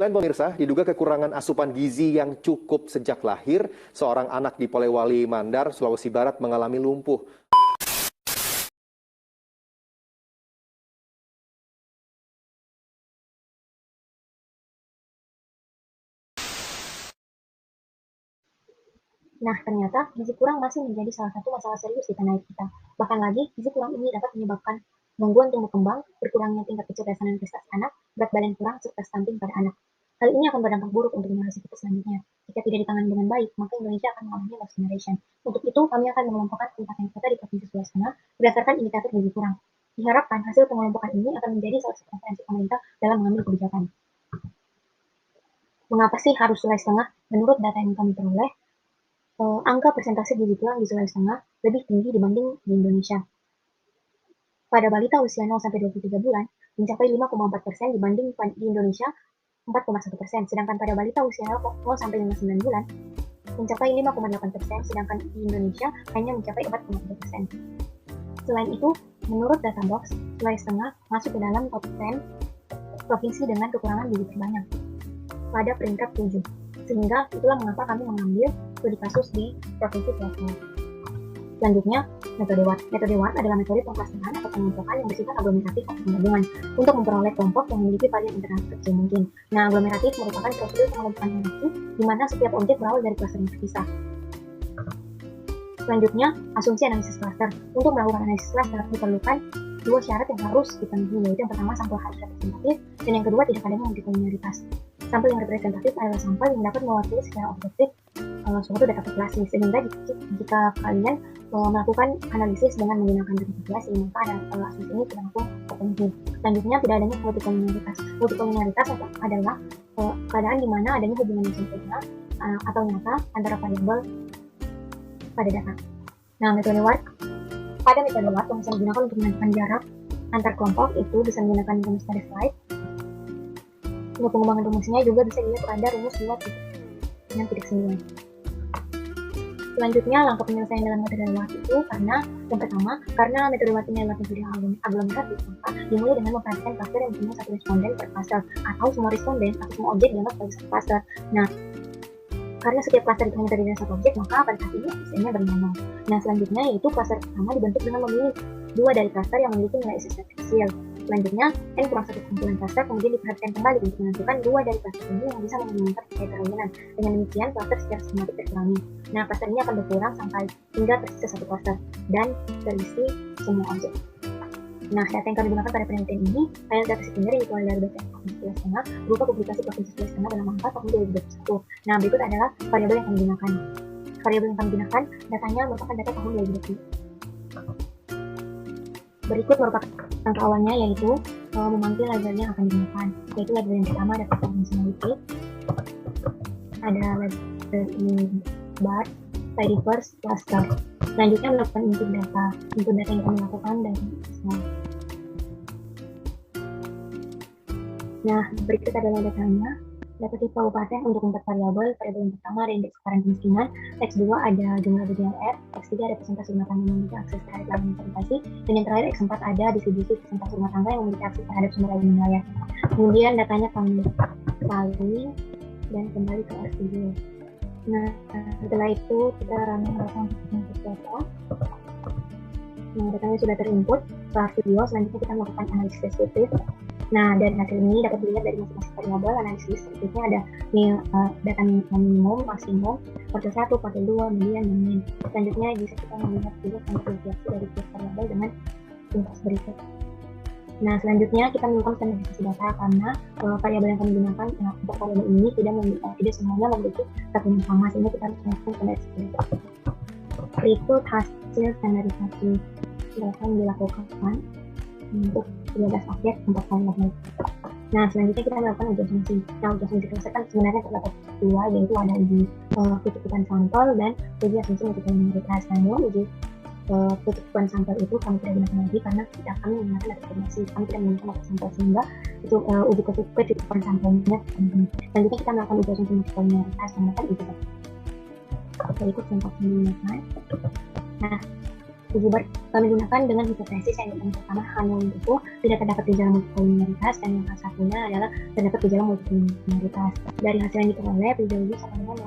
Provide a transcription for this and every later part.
Selain pemirsa, diduga kekurangan asupan gizi yang cukup sejak lahir, seorang anak di Polewali Mandar, Sulawesi Barat mengalami lumpuh. Nah, ternyata gizi kurang masih menjadi salah satu masalah serius di tanah air kita. Bahkan lagi, gizi kurang ini dapat menyebabkan gangguan tumbuh kembang, berkurangnya tingkat kecerdasan dan prestasi anak, berat badan kurang, serta stunting pada anak. Hal ini akan berdampak buruk untuk generasi kita selanjutnya. Jika tidak ditangani dengan baik, maka Indonesia akan mengalami lost generation. Untuk itu, kami akan mengelompokkan kabupaten kota di Provinsi Sulawesi Tengah berdasarkan indikator gizi kurang. Diharapkan hasil pengelompokan ini akan menjadi salah satu referensi pemerintah dalam mengambil kebijakan. Mengapa sih harus Sulawesi Tengah? Menurut data yang kami peroleh, angka persentase gizi kurang di Sulawesi Tengah lebih tinggi dibanding di Indonesia. Pada balita usia 0-23 bulan mencapai 5,4% dibanding di Indonesia 4,1%, sedangkan pada balita usia 0-59 bulan mencapai 5,8%, sedangkan di Indonesia hanya mencapai 4,3%. Selain itu, menurut data Box, Sulawesi Tengah masuk ke dalam top 10 provinsi dengan kekurangan gizi terbanyak pada peringkat 7. Sehingga itulah mengapa kami mengambil studi kasus di Provinsi Sulawesi Tengah. Selanjutnya, metode WAT. Metode WAT adalah metode pengklasteran atau pengelompokan yang bersifat aglomeratif atau penggabungan untuk memperoleh kelompok yang memiliki varian interaksi kecil mungkin. Nah, aglomeratif merupakan prosedur pengelompokan hierarki di mana setiap objek berawal dari klaster yang terpisah. Selanjutnya, asumsi analisis klaster. Untuk melakukan analisis klaster diperlukan dua syarat yang harus dipenuhi, yaitu yang pertama sampel harus representatif dan yang kedua tidak adanya multikolinaritas. Sampel yang representatif adalah sampel yang dapat mewakili secara objektif suatu data populasi, sehingga jika kalian melakukan analisis dengan menggunakan data populasi, maka asumsi ini tidak langsung terpenuhi. Selanjutnya, tidak adanya multikolinaritas. Multikolinaritas adalah keadaan di mana adanya hubungan yang sempurna atau nyata antara variabel pada data. Nah, metode WAT. Pada metode WAT yang bisa digunakan untuk menentukan jarak antar kelompok itu bisa menggunakan rumus pada slide. Untuk pengembangan rumusnya juga bisa dilihat pada rumus 2.9. Selanjutnya, langkah penyelesaian dalam metode WAT itu karena metode WAT ini adalah metode aglomeratif, maka dimulai dengan memperhatikan klaster yang punya satu responden per klaster atau semua responden atau semua objek dianggap sebagai satu klaster. Nah, karena setiap klaster itu hanya terdiri dari satu objek, maka pada saat ini SN-nya bernilai. Nah, selanjutnya yaitu klaster pertama dibentuk dengan memilih dua dari klaster yang memiliki nilai SSR kecil. Selanjutnya, N kurang satu kumpulan klaster kemudian diperhatikan kembali untuk menentukan dua dari klaster ini yang bisa meminimalkan keterangan. Dengan demikian, klaster secara sistematik terkurangi. Nah, klaster ini akan berkurang sampai hingga tersisa satu klaster dan terisi semua objek. Nah, data yang kami gunakan pada penelitian ini adalah data sekunder yang diperoleh dari BPS Provinsi Sulawesi Tengah berupa publikasi Provinsi Sulawesi Tengah dalam angka tahun 2021. Nah, berikut adalah variabel yang kami gunakan. Variabel yang kami gunakan, datanya merupakan data tahun 2020. Berikut merupakan angka awalnya, yaitu memanggil label yang akan digunakan, yaitu label yang pertama data dimensionality, ada label in bar, by reverse, cluster. Selanjutnya melakukan input data yang kami lakukan dari slide. Nah, berikut adalah datanya. Data tipe kabupaten untuk 4 variabel. Variabel yang pertama ada indeks kesetaraan kemiskinan, X2 ada jumlah BDLR, X3 ada persentase rumah tangga yang memiliki akses terhadap layanan investasi, dan yang terakhir X4 ada distribusi persentase rumah tangga yang memiliki akses terhadap sumber daya wilayah. Kemudian datanya kami saling dan kembali ke RStudio. Nah, setelah itu kita running data untuk input data. Nah, datanya sudah terinput ke RStudio. Selanjutnya kita melakukan analisis deskriptif. Nah, dari hasil ini dapat dilihat dari masing-masing variabel analisis deskriptifnya ada data minimum, maksimum, kuartil 1, kuartil 2, median, dan min. Selanjutnya bisa kita melihat juga standarisasi dari tiap variabel dengan sintas berikut. Nah, selanjutnya kita melakukan standarisasi data karena variabel yang kami gunakan untuk variabel ini tidak semuanya memiliki satu yang sama, sehingga kita harus melakukan standarisasi data. Berikut hasil standarisasi data yang dilakukan untuk 13 objek 4 variabel. Nah, selanjutnya kita melakukan uji asumsi. Nah, uji asumsi klaster kan sebenarnya terdapat dua, yaitu ada uji kecukupan sampel dan uji asumsi multikolinaritas. Namun uji kecukupan sampel itu kami tidak gunakan lagi karena tidak kami menggunakan data formasi, kami tidak menggunakan data sampel, sehingga itu uji kecukupan sampelnya penting. Selanjutnya kita melakukan uji asumsi multikolinaritas menggunakan uji data. Berikut contoh penggunaan. Nah, kami gunakan dengan hipotesis yang pertama H0 itu tidak terdapat gejala multikolinialitas, dan yang satunya adalah terdapat gejala multikolinialitas. Dari hasil yang diperoleh, p-value sama dengan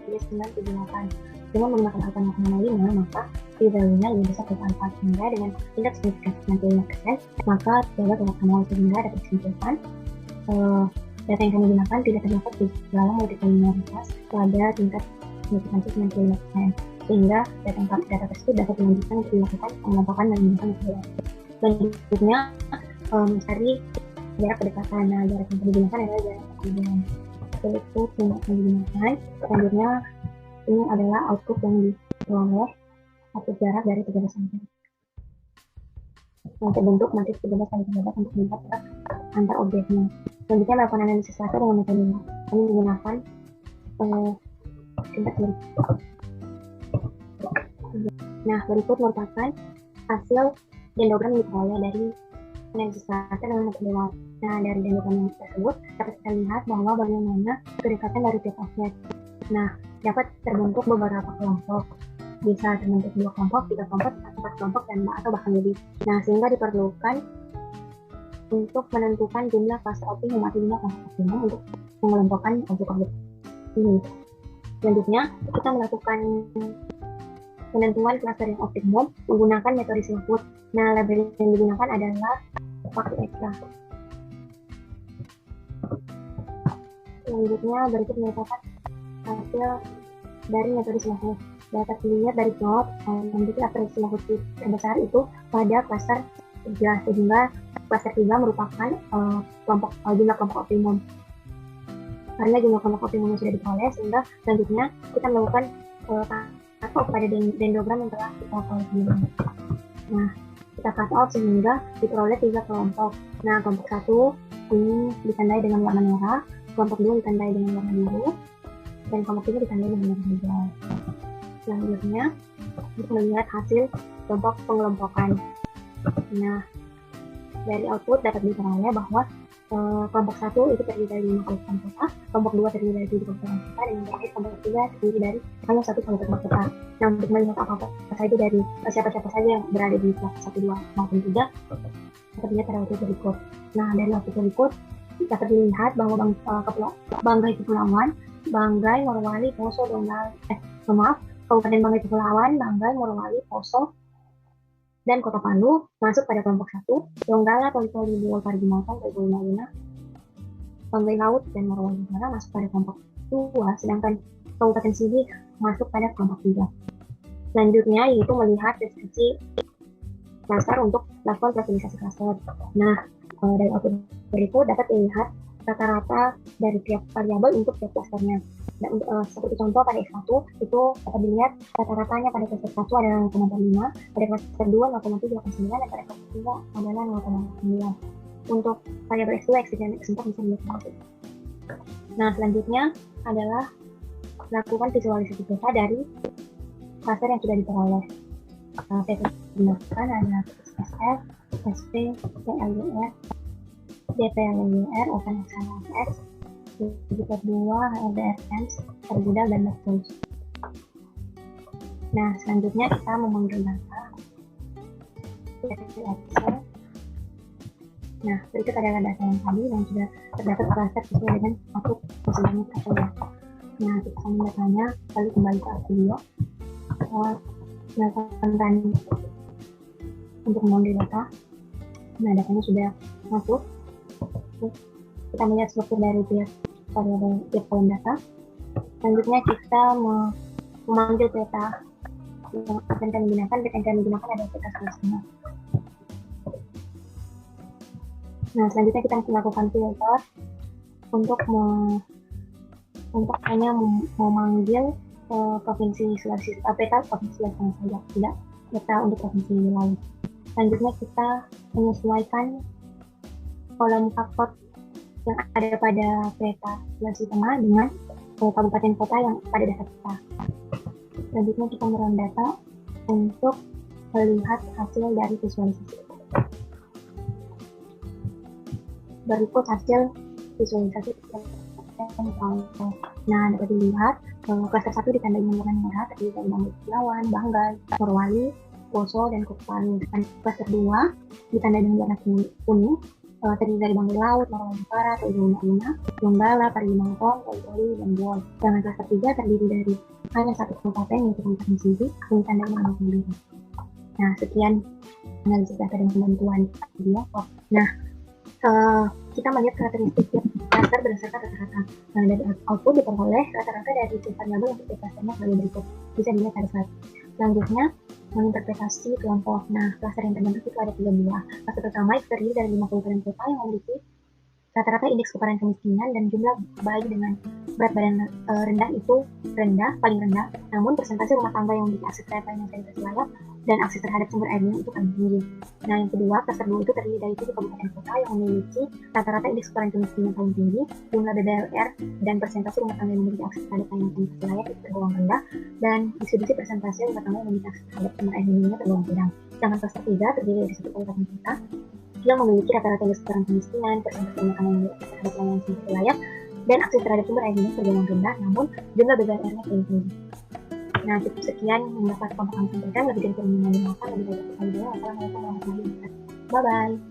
0,3978. Dengan menggunakan alfa 0,5, maka p-value-nya lebih besar dari alfa, sehingga dengan tingkat signifikasi 95%, maka p-value tetap nol, sehingga dapat disimpulkan data yang kami gunakan tidak terdapat gejala multikolinialitas pada tingkat signifikansi 95%. Sehingga data tersebut dapat dilanjutkan untuk dilakukan pengelompokan dan menggunakan metode. Selanjutnya mencari jarak kedekatan. Nah, jarak yang digunakan adalah jarak kemudian. Yaitu tindak yang digunakan. Selanjutnya ini adalah output yang diperoleh atau jarak dari 13 cm. Yang terbentuk matriks 13 kali 13 untuk melihat jarak antar objeknya. Selanjutnya melakukan analisis laser dengan metode kami menggunakan tingkat kiri. Nah, berikut merupakan hasil dendrogram yang diperoleh dari analisis laser dengan metode WAT. Nah, dari dendrogram tersebut dapat kita lihat bahwa bagaimana kedekatan dari tiap objek. Nah, dapat terbentuk beberapa kelompok. Bisa terbentuk 2 kelompok, 3 kelompok, 4 kelompok, dan atau bahkan lebih. Nah, sehingga diperlukan untuk menentukan jumlah klaster optimum atau jumlah kelompok optimum untuk mengelompokkan objek-objek ini. Selanjutnya, kita melakukan penentuan klaster yang optimum menggunakan metode Silverwood. Nah, label yang digunakan adalah pakai extra. Selanjutnya, berikut merupakan hasil dari metode Silverwood. Dapat dilihat dari plot, klaster Silverwood terbesar itu pada klaster 3, sehingga klaster 3 merupakan jumlah kelompok optimum. Karena jumlah kelompok optimumnya sudah diperoleh, sehingga selanjutnya kita melakukan cut off pada dendrogram yang telah kita peroleh sebelumnya. Nah, kita cut off sehingga diperoleh 3 kelompok. Nah, kelompok 1 ini ditandai dengan warna merah, kelompok 2 ditandai dengan warna biru, dan kelompok 3 ditandai dengan warna hijau. Selanjutnya, kita melihat hasil kelompok pengelompokan. Nah, dari output dapat diperoleh bahwa kelompok 1 itu terdiri dari 5 kabupaten kota, kelompok 2 terdiri dari 7 kabupaten kota, dan yang terakhir kelompok 3 terdiri dari hanya 1 kabupaten kota. Nah, untuk melihat apa saja dari siapa-siapa saja yang berada di kelas 1, 2, maupun 3, dapat dilihat pada output berikut. Nah, dari output berikut dapat dilihat bahwa Banggai Kepulauan, Banggai, Morowali, Poso, Donggala, Kabupaten Banggai Kepulauan, Banggai, Morowali, Poso, dan Kota Palu masuk pada kelompok 1, Donggala, Poli-Poli, Buol, Parigi Motong, Luna, Banggai Laut, dan Morowali Utara masuk pada kelompok 2, sedangkan Kabupaten Sigi masuk pada kelompok 3. Selanjutnya yaitu melihat deskripsi klaster untuk melakukan klasifikasi klaster. Nah, dari output berikut dapat dilihat rata-rata dari tiap variabel untuk tiap klasternya. Nah, seperti contoh pada X1 itu dapat dilihat rata-ratanya pada klaster 1 adalah 0,5, pada klaster 2 0,789, dan pada klaster 3 adalah 0,9. Untuk variabel X2, X3, dan X4 bisa dilihat. Nah, selanjutnya adalah melakukan visualisasi data dari klaster yang sudah diperoleh. Saya gunakan ada SF, SP, PLUR, DPLUR, OpenXLSX, Jupyter 2, HRDFM, Tergudal, dan Lexus. Nah, selanjutnya kita memanggil data dari Excel. Nah, berikut adalah data yang tadi yang sudah terdapat klaster sesuai dengan output sebelumnya kita. Nah, kita sama datanya, lalu kembali ke video. Melakukan untuk memanggil data. Nah, datanya sudah masuk. Kita melihat struktur dari tiap kolom data. Selanjutnya kita memanggil peta yang akan kami gunakan. Peta yang kami gunakan adalah peta selanjutnya. Nah, selanjutnya kita melakukan filter untuk hanya memanggil provinsi Sulawesi, peta provinsi Sulawesi saja, tidak peta untuk provinsi lain. Selanjutnya kita menyesuaikan kolom faktor yang ada pada peta Sulawesi Tengah dengan kabupaten kota yang pada data kita. Selanjutnya kita merun data untuk melihat hasil dari visualisasi. Berikut hasil visualisasi. Nah, dapat dilihat klaster 1 ditandai dengan warna merah terdiri dari Banggai Kepulauan, Banggai, Morowali, Poso, dan Kota Palu. Dan klaster 2 ditandai dengan warna kuning, terdiri dari Banggai Laut, Morowali Utara, Toyota, Donggala, Parigi Motong, Toyota, dan Buol. Sedangkan klaster 3 terdiri dari hanya satu kabupaten, yaitu Kabupaten Sigi, yang ditandai dengan warna biru. Nah, sekian analisis data dan pembantuan video. Nah, kita melihat karakteristik tiap klaster berdasarkan rata-rata. Nah, dari output diperoleh rata-rata dari tiap variabel untuk tiap klasternya sebagai berikut. Bisa dilihat pada slide. Selanjutnya, menginterpretasi kelompok. Nah, klaster yang terbentuk itu ada 3 buah. Klaster pertama itu terdiri dari 5 kabupaten kota yang memiliki rata-rata indeks keparaan kemiskinan dan jumlah bayi dengan berat badan rendah itu paling rendah, namun persentase rumah tangga yang memiliki akses terhadap layanan sanitasi layak dan akses terhadap sumber air minum itu paling tinggi. Nah, yang kedua, klaster 2 itu terdiri dari 7 kabupaten kota yang memiliki rata-rata indeks keparaan kemiskinan paling tinggi, jumlah BBLR dan persentase rumah tangga yang memiliki akses terhadap layanan sanitasi layak itu tergolong rendah, dan distribusi persentase rumah tangga yang memiliki akses terhadap sumber air minumnya tergolong sedang. Sedangkan klaster 3 terdiri dari 1 kabupaten kota yang memiliki rata-rata indeks keparaan kemiskinan, persentase rumah tangga yang memiliki akses terhadap layanan sanitasi layak, dan akses terhadap sumber air minum tergolong rendah, namun jumlah BBLR-nya paling tinggi. Nah, cukup sekian yang dapat kami sampaikan. Lebih dari kurangnya mohon maaf. Lebih dari kurangnya, wassalamualaikum warahmatullahi wabarakatuh. Bye-bye.